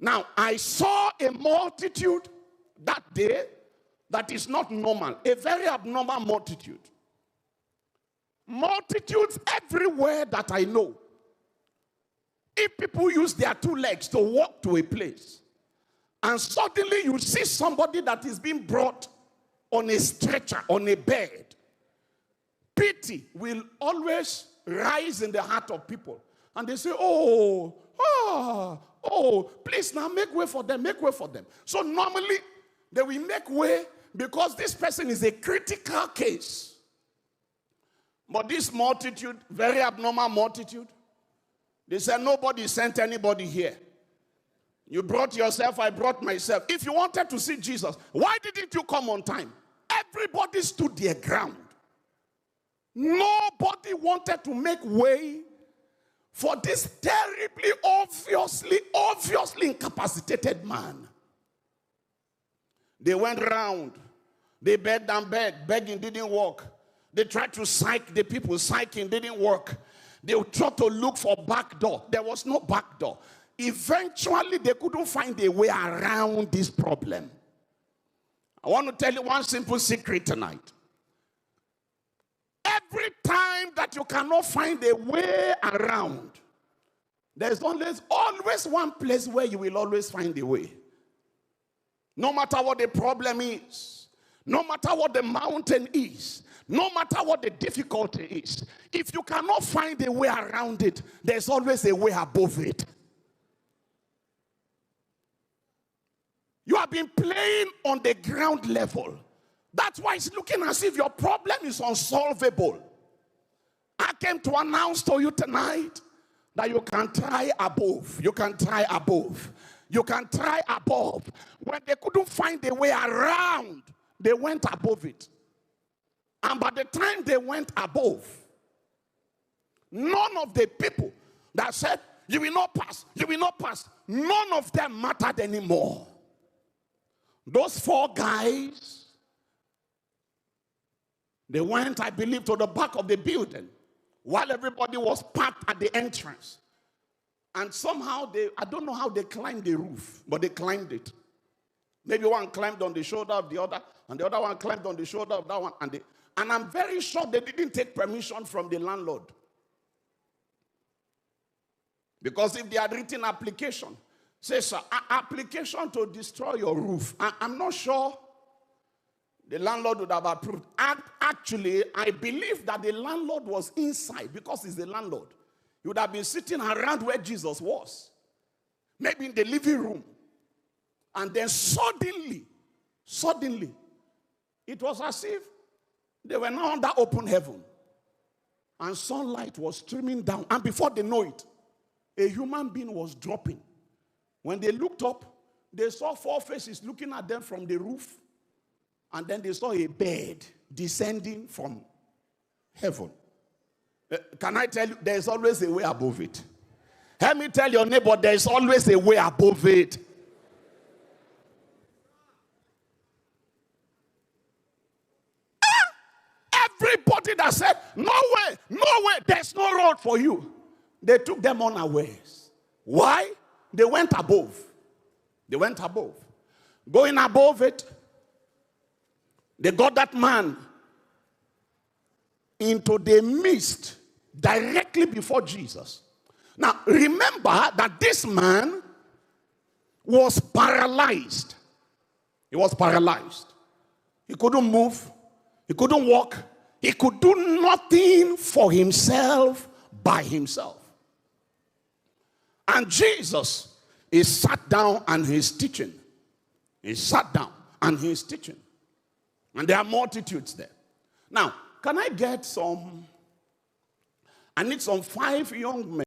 Now, I saw a multitude that day that is not normal, a very abnormal multitude. Multitudes everywhere that I know. If people use their two legs to walk to a place, and suddenly you see somebody that is being brought on a stretcher, on a bed, pity will always rise in the heart of people. And they say, oh, please now make way for them, make way for them. So normally they will make way because this person is a critical case. But this multitude, very abnormal multitude, they said nobody sent anybody here. You brought yourself, I brought myself. If you wanted to see Jesus, why didn't you come on time? Everybody stood their ground. Nobody wanted to make way for this terribly, obviously incapacitated man. They went round. They begged and begged. Begging didn't work. They tried to psych the people. Psyching didn't work. They tried to look for back door. There was no back door. Eventually, they couldn't find a way around this problem. I want to tell you one simple secret tonight. Every time that you cannot find a way around, there's always one place where you will always find a way. No matter what the problem is, no matter what the mountain is, no matter what the difficulty is, if you cannot find a way around it, there's always a way above it. You have been playing on the ground level. That's why it's looking as if your problem is unsolvable. I came to announce to you tonight that you can try above. You can try above. You can try above. When they couldn't find a way around, they went above it. And by the time they went above, none of the people that said, you will not pass, you will not pass, none of them mattered anymore. Those four guys, they went, I believe, to the back of the building while everybody was packed at the entrance. And somehow, I don't know how they climbed the roof, but they climbed it. Maybe one climbed on the shoulder of the other, and the other one climbed on the shoulder of that one. And I'm very sure they didn't take permission from the landlord. Because if they had written application, say, sir, application to destroy your roof, I'm not sure the landlord would have approved. Actually, I believe that the landlord was inside because he's the landlord. He would have been sitting around where Jesus was. Maybe in the living room. And then suddenly, it was as if they were now under open heaven. And sunlight was streaming down. And before they know it, a human being was dropping. When they looked up, they saw four faces looking at them from the roof. And then they saw a bird descending from heaven. Can I tell you, there's always a way above it. Help me tell your neighbor, there's always a way above it. Everybody that said, no way, there's no road for you. They took them unawares. Why? They went above. They went above. Going above it, they got that man into the mist directly before Jesus. Now, remember that this man was paralyzed. He was paralyzed. He couldn't move. He couldn't walk. He could do nothing for himself by himself. And Jesus is sat down and he's teaching. He sat down and he's teaching. And there are multitudes there. Now, can I get I need some 5 young men.